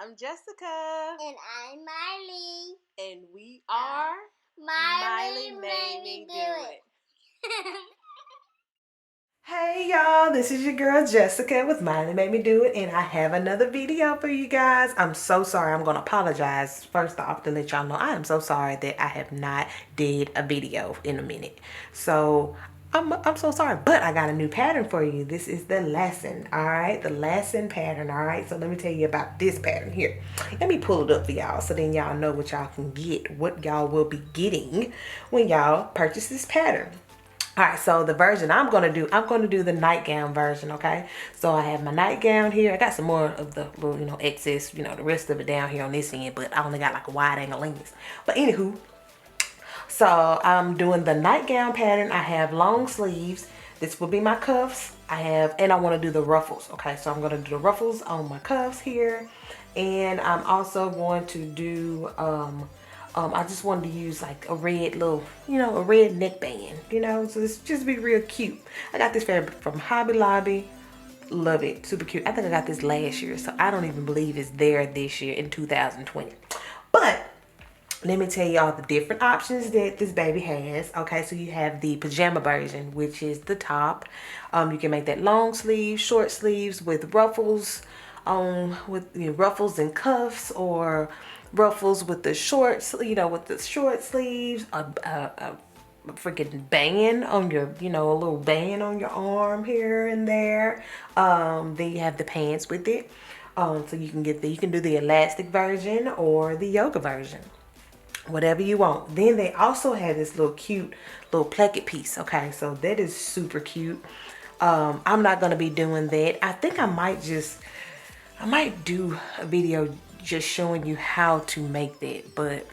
I'm Jessica. And I'm Miley. And we are Miley made me do it. Hey y'all, this is your girl Jessica with Miley Made Me Do It, and I have another video for you guys. I'm so sorry. I'm going to apologize first off to let y'all know I am so sorry that I have not did a video in a minute. So I'm so sorry, but I got a new pattern for you. This is the Lassen, all right? The Lassen pattern, all right? So let me tell you about this pattern here. Let me pull it up for y'all so then y'all know what y'all can get, what y'all will be getting when y'all purchase this pattern. All right, so the version I'm going to do the nightgown version, okay? So I have my nightgown here. I got some more of the little, excess, the rest of it down here on this end, but I only got like a wide angle lens. But anywho, so I'm doing the nightgown pattern. I have long sleeves. This will be my cuffs. And I want to do the ruffles, okay? So I'm going to do the ruffles on my cuffs here. And I'm also going to do, I just wanted to use like a red little, a red neckband, so this just be real cute. I got this fabric from Hobby Lobby. Love it. Super cute. I think I got this last year, so I don't even believe it's there this year in 2020. But let me tell you all the different options that this baby has. Okay, so you have the pajama version, which is the top. You can make that long sleeve, short sleeves with ruffles, with ruffles and cuffs, or ruffles with the shorts, with the short sleeves, a freaking band on your, a little band on your arm here and there. Then you have the pants with it. So you can do the elastic version or the yoga version, whatever you want. Then they also have this little cute little placket piece. Okay, so that is super cute. I'm not gonna be doing that. I think I might do a video just showing you how to make that, but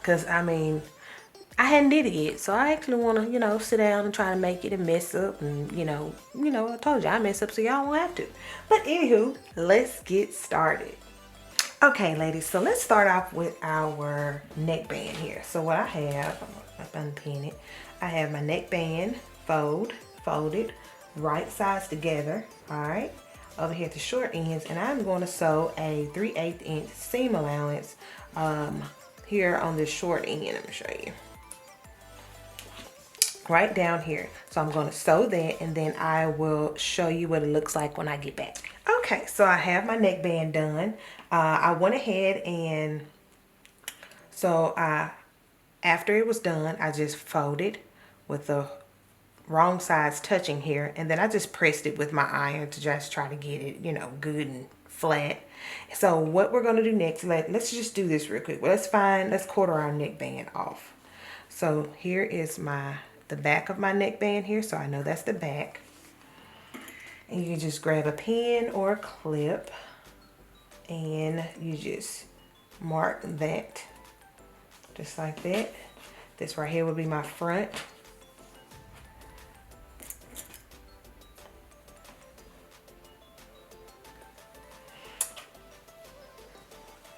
because I hadn't did it yet, so I actually want to sit down and try to make it and mess up, and I told you I mess up so y'all won't have to. But anywho, let's get started. Okay, ladies, so let's start off with our neckband here. So what I have, I'm gonna unpin it. I have my neckband folded right sides together, all right, over here at the short ends, and I'm going to sew a 3/8 inch seam allowance here on this short end. Let me show you. Right down here. So I'm going to sew that, and then I will show you what it looks like when I get back. Okay, so I have my neckband done. I went ahead and after it was done, I just folded with the wrong sides touching here, and then I just pressed it with my iron to just try to get it, good and flat. So what we're going to do next, let's just do this real quick. Let's quarter our neckband off. So here is the back of my neckband here, so I know that's the back. And you can just grab a pen or a clip, and you just mark that just like that. This right here would be my front.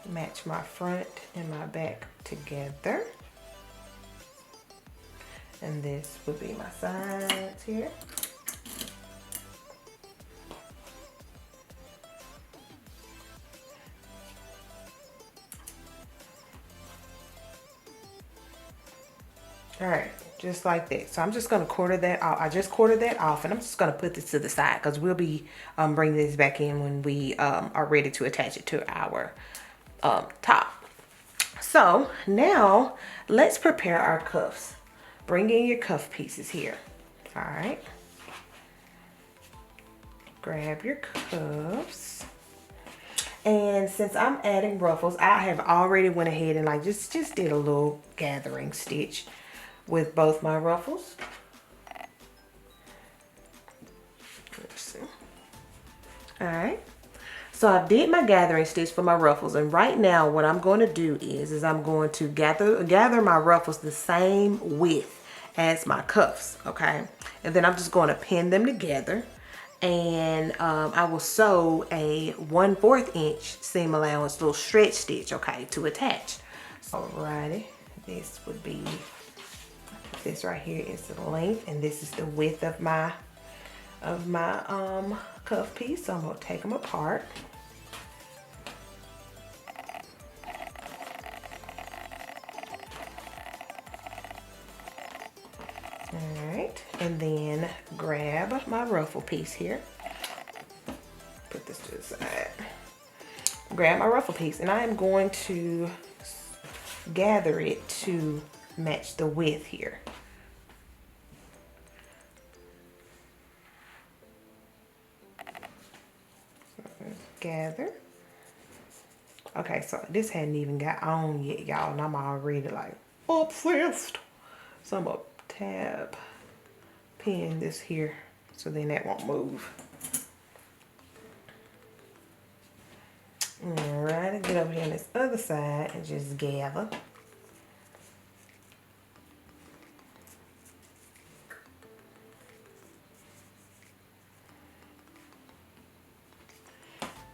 Match my front and my back together. And this would be my sides here. All right, just like that. So I'm just going to quarter that off. I just quartered that off, and I'm just going to put this to the side because we'll be bringing this back in when we are ready to attach it to our top. So now let's prepare our cuffs. Bring in your cuff pieces here. All right. Grab your cuffs. And since I'm adding ruffles, I have already went ahead and just did a little gathering stitch with both my ruffles. Let's see. All right. So I did my gathering stitch for my ruffles, and right now what I'm going to do is I'm going to gather my ruffles the same width as my cuffs, okay? And then I'm just going to pin them together, and I will sew a 1/4 inch seam allowance little stretch stitch, okay, to attach. Alrighty, this would be, this right here is the length, and this is the width of my cuff piece. So I'm going to take them apart. Alright, and then grab my ruffle piece here. Put this to the side. Grab my ruffle piece, and I am going to gather it to match the width here. Gather. Okay, so this hadn't even got on yet, y'all, and I'm already like obsessed. So I'm gonna tab pin this here so then that won't move. Alright, get over here on this other side and just gather.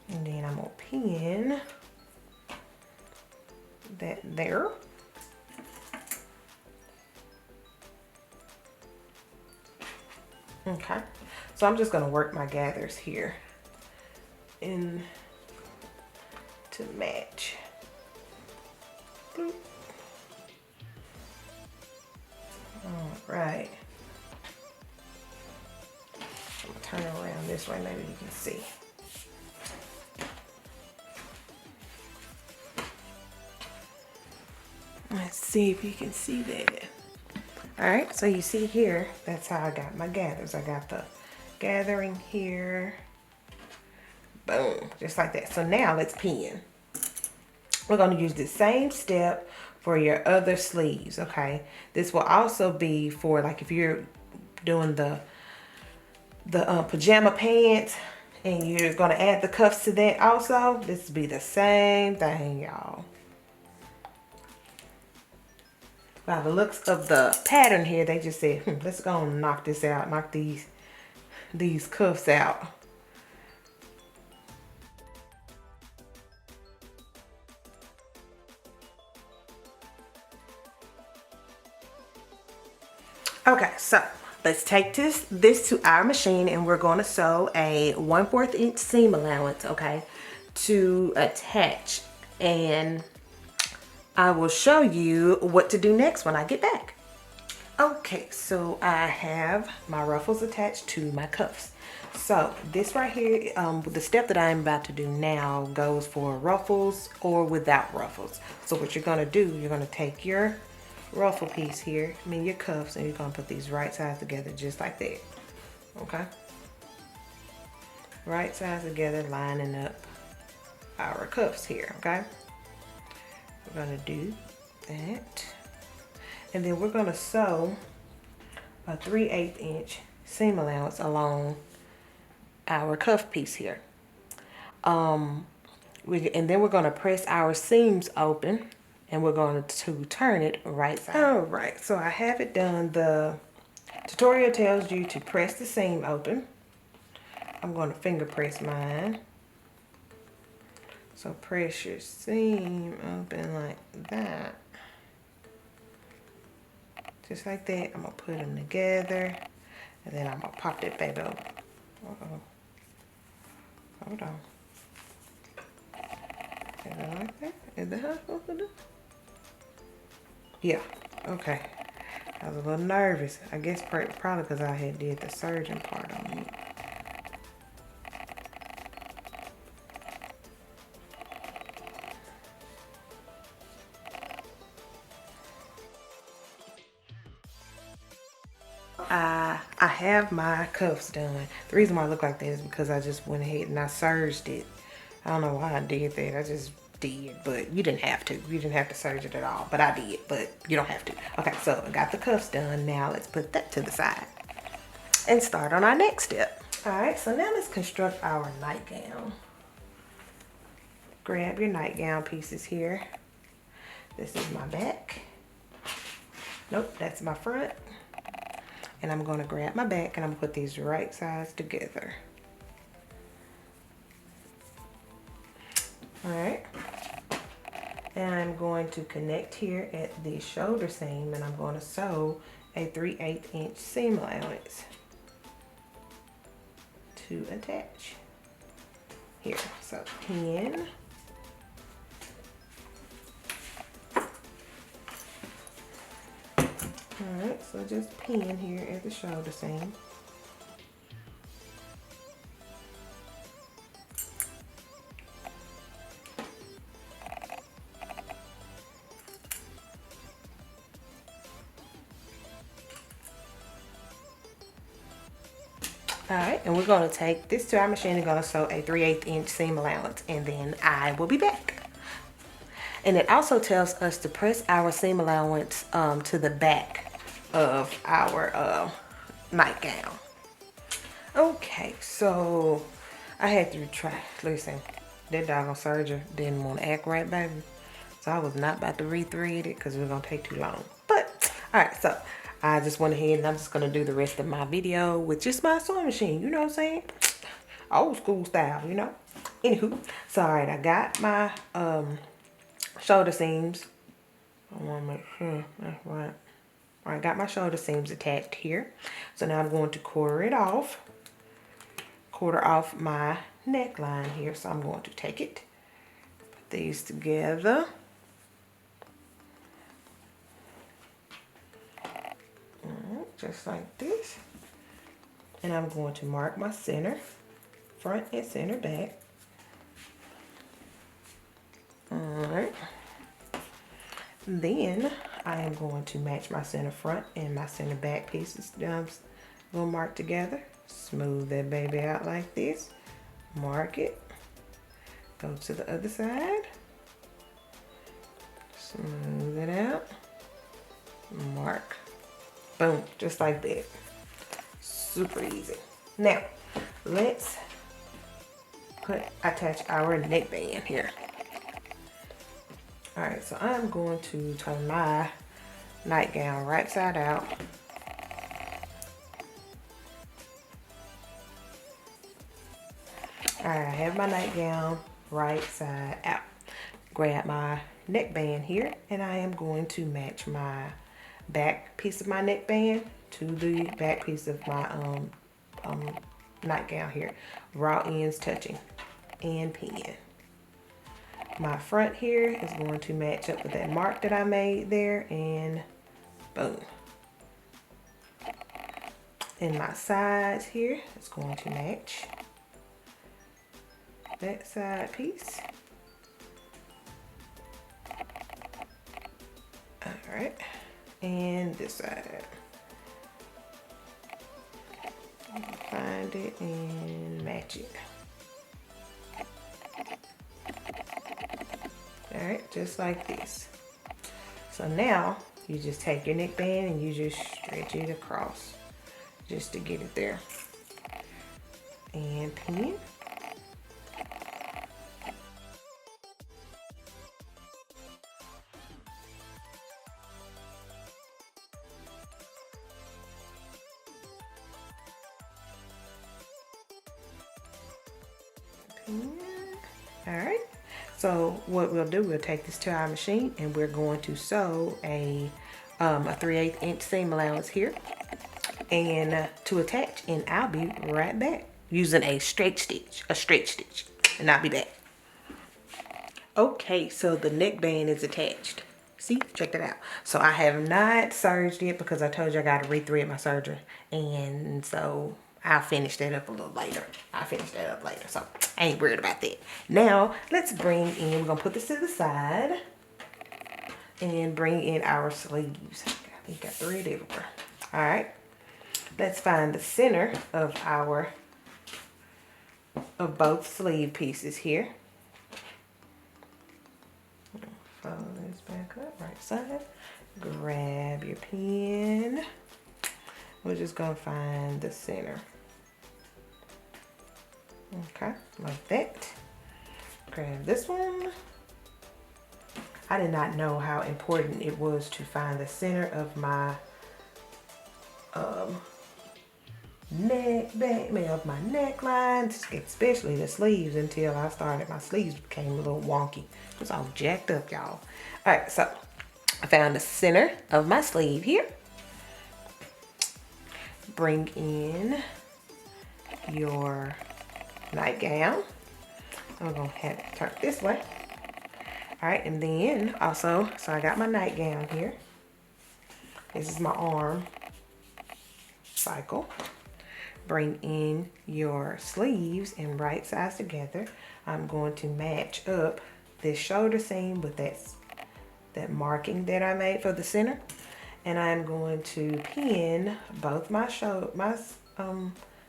And then I'm gonna pin that there. Okay, so I'm just gonna work my gathers here in to match. Bloop. All right. I'm gonna turn around this way, maybe you can see. Let's see if you can see that. All right, so you see here, that's how I got my gathers. I got the gathering here. Boom, just like that. So now let's pin. We're going to use the same step for your other sleeves, okay? This will also be for, like, if you're doing the pajama pants and you're going to add the cuffs to that also. This will be the same thing, y'all. By the looks of the pattern here, they just said, let's go and knock this out, knock these cuffs out. Okay, so let's take this to our machine, and we're going to sew a 1/4 inch seam allowance, okay, to attach. And I will show you what to do next when I get back. Okay, so I have my ruffles attached to my cuffs. So this right here, the step that I'm about to do now goes for ruffles or without ruffles. So what you're gonna do, you're gonna take your ruffle piece here, your cuffs, and you're gonna put these right sides together just like that. Okay? Right sides together, lining up our cuffs here, okay? We're gonna do that. And then we're gonna sew a 3/8 inch seam allowance along our cuff piece here. And then we're gonna press our seams open, and we're going to turn it right side. All right, so I have it done. The tutorial tells you to press the seam open. I'm going to finger press mine. So press your seam open like that. Just like that. I'm going to put them together, and then I'm going to pop that baby open. Uh-oh. Hold on. Is it like that? Is that how I'm supposed to do? Yeah, okay. I was a little nervous. I guess probably because I had did the surgeon part on it. I have my cuffs done. The reason why I look like that is because I just went ahead and I serged it. I don't know why I did that. I just did, but you didn't have to. You didn't have to serge it at all, but I did, but you don't have to. Okay, so I got the cuffs done. Now let's put that to the side and start on our next step. All right, so now let's construct our nightgown. Grab your nightgown pieces here. This is my back. Nope, that's my front. And I'm going to grab my back, and I'm going to put these right sides together. All right. And I'm going to connect here at the shoulder seam, and I'm going to sew a 3/8 inch seam allowance to attach here. So pin. All right, So just pin here at the shoulder seam. Alright, and we're going to take this to our machine and going to sew a 3/8 inch seam allowance, and then I will be back. And it also tells us to press our seam allowance to the back of our nightgown. Okay, so I had to try. Listen, that doggone surgeon didn't want to act right, baby. So I was not about to rethread it because it was going to take too long. But, alright, so I just went ahead and I'm just going to do the rest of my video with just my sewing machine. You know what I'm saying? Old school style, you know? Anywho, so alright, I got my shoulder seams. I want to make sure that's right. Alright, got my shoulder seams attached here. So now I'm going to quarter off my neckline here. So I'm going to take it, put these together. Just like this. And I'm going to mark my center, front and center back. Alright. Then I am going to match my center front and my center back pieces. We'll mark together. Smooth that baby out like this. Mark it. Go to the other side. Smooth it out. Mark. Boom, just like that. Super easy. Now, let's attach our neckband here. Alright, so I'm going to turn my nightgown right side out. Alright, I have my nightgown right side out. Grab my neckband here, and I am going to match my back piece of my neckband to the back piece of my nightgown here. Raw ends touching and pin. My front here is going to match up with that mark that I made there, and boom. And my sides here is going to match that side piece. Alright. And this side. Find it and match it. Alright, just like this. So now you just take your neckband and you just stretch it across just to get it there. And pin. Alright, so what we'll do, we'll take this to our machine and we're going to sew a 3/8 inch seam allowance here and to attach, and I'll be right back using a stretch stitch, and I'll be back. Okay, so the neckband is attached. See, check that out. So I have not serged it because I told you I got to rethread my serger, and so I'll finish that up a little later. So I ain't worried about that. Now, let's bring in, we're going to put this to the side and bring in our sleeves. I think I got thread everywhere. All right. Let's find the center of both sleeve pieces here. Fold this back up, right side. Grab your pin. We're just going to find the center. Okay, like that. Grab this one. I did not know how important it was to find the center of my neckline, especially the sleeves, until I started. My sleeves became a little wonky. It was all jacked up, y'all. All right, so I found the center of my sleeve here. Bring in your nightgown. I'm gonna have it turn this way. All right, and then also, so I got my nightgown here. This is my arm. cycle. Bring in your sleeves and right sides together. I'm going to match up this shoulder seam with that marking that I made for the center, and I'm going to pin both my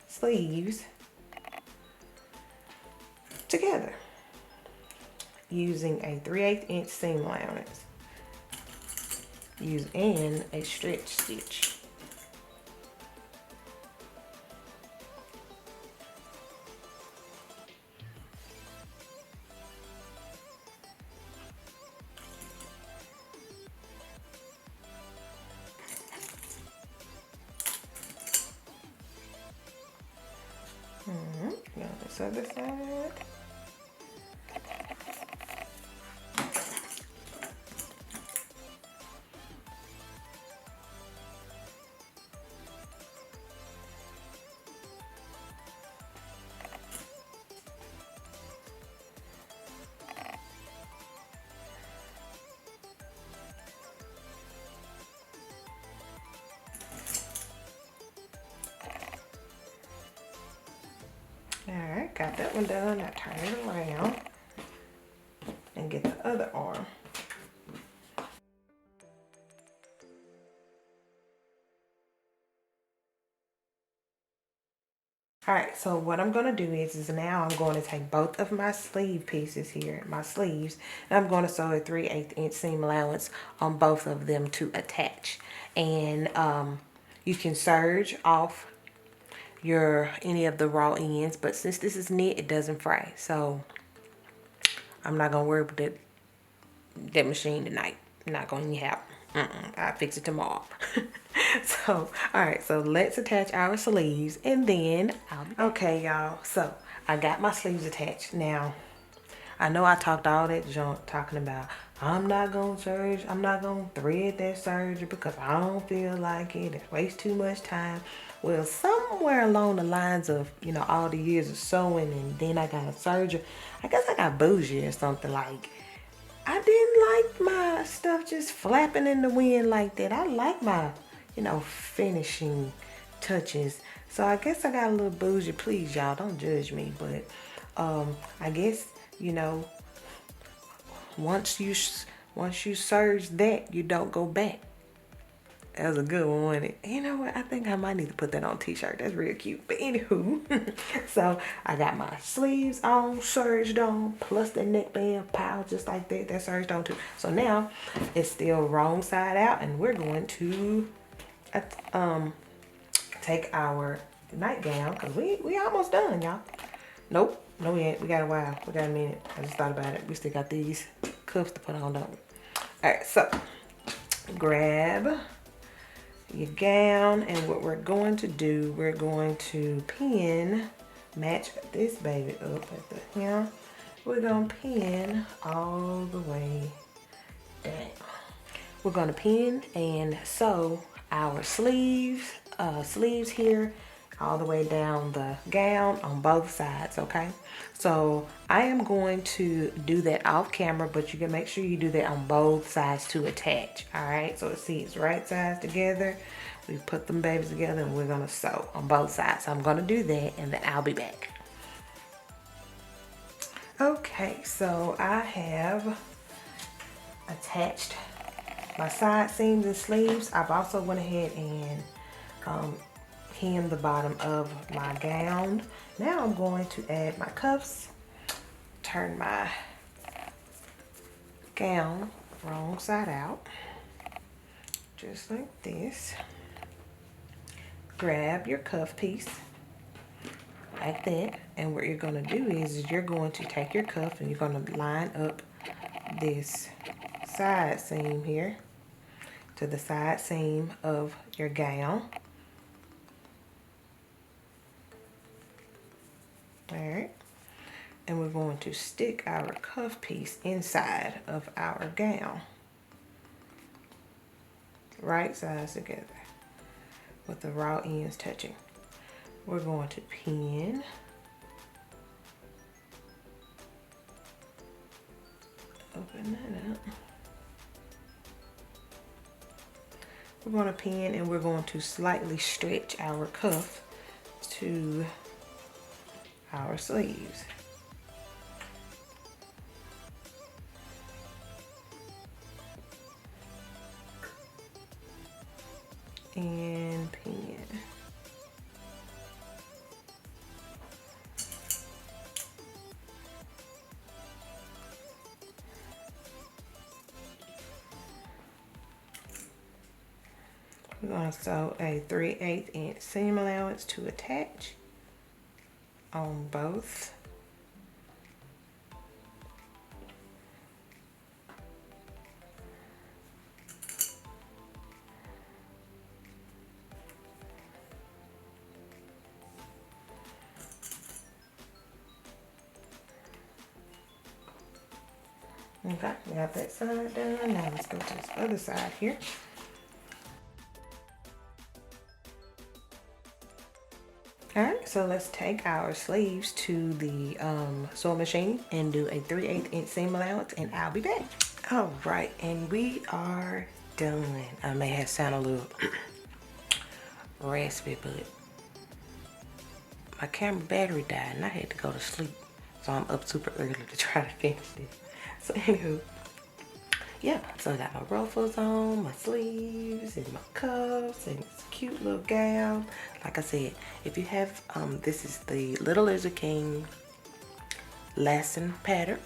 sleeves together using a 3/8 inch seam allowance and a stretch stitch. Now this other side. Alright, got that one done. Now turn it around and get the other arm. Alright, so what I'm going to do is now I'm going to take both of my sleeve pieces here, my sleeves, and I'm going to sew a 3/8 inch seam allowance on both of them to attach. And you can serge off any of the raw ends, but since this is knit, it doesn't fray. So I'm not going to worry about that machine tonight. I'm not going to have I'll fix it tomorrow. So, alright, so let's attach our sleeves and then okay, y'all. So, I got my sleeves attached. Now, I know I talked all that junk talking about I'm not going to serge, I'm not going to thread that serger because I don't feel like it. It wastes too much time. Well, somewhere along the lines of, you know, all the years of sewing and then I got a serger, I guess I got bougie or something. Like, I didn't like my stuff just flapping in the wind like that. I like my, you know, finishing touches. So I guess I got a little bougie. Please, y'all, don't judge me. But I guess, you know, once you serge that, you don't go back. That was a good one, wasn't it? You know what? I think I might need to put that on a t-shirt. That's real cute. But anywho, so I got my sleeves on, serged on, plus the neckband piled just like that. That's serged on too. So now it's still wrong side out, and we're going to take our nightgown because we almost done, y'all. Nope, no we ain't. We got a while. We got a minute. I just thought about it. We still got these cuffs to put on, don't we? All right, so grab your gown, and what we're going to do, we're going to match this baby up at the hem. We're going to pin all the way down. We're going to pin and sew our sleeves here all the way down the gown on both sides, okay? So I am going to do that off camera, but you can make sure you do that on both sides to attach, all right? So it's right sides together. We put them babies together and we're gonna sew on both sides. So I'm gonna do that and then I'll be back. Okay, so I have attached my side seams and sleeves. I've also went ahead and hem the bottom of my gown. Now I'm going to add my cuffs, turn my gown wrong side out, just like this. Grab your cuff piece like that, and what you're going to do is you're going to take your cuff and you're going to line up this side seam here to the side seam of your gown. Alright, and we're going to stick our cuff piece inside of our gown, right sides together with the raw ends touching. We're going to pin open that up. we're going to pin and we're going to slightly stretch our cuff to our sleeves. And pin. We're going to sew a 3/8 inch seam allowance to attach on both. Okay, we got that side done. Now let's go to this other side here. Alright, so let's take our sleeves to the sewing machine and do a 3/8 inch seam allowance, and I'll be back. Alright, and we are done. I may have sound a little raspy, but my camera battery died and I had to go to sleep. So I'm up super early to try to finish this. So anywho, yeah, so I got my ruffles on, my sleeves, and my cuffs, and it's a cute little gown. Like I said, if you have, this is the Little Lizard King Lassen pattern.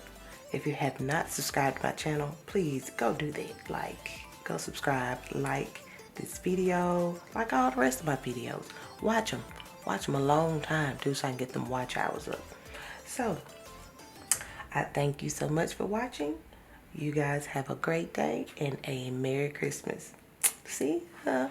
If you have not subscribed to my channel, please go do that. Like, go subscribe, like this video, like all the rest of my videos. Watch them a long time too, so I can get them watch hours up. So I thank you so much for watching. You guys have a great day and a Merry Christmas. See ya.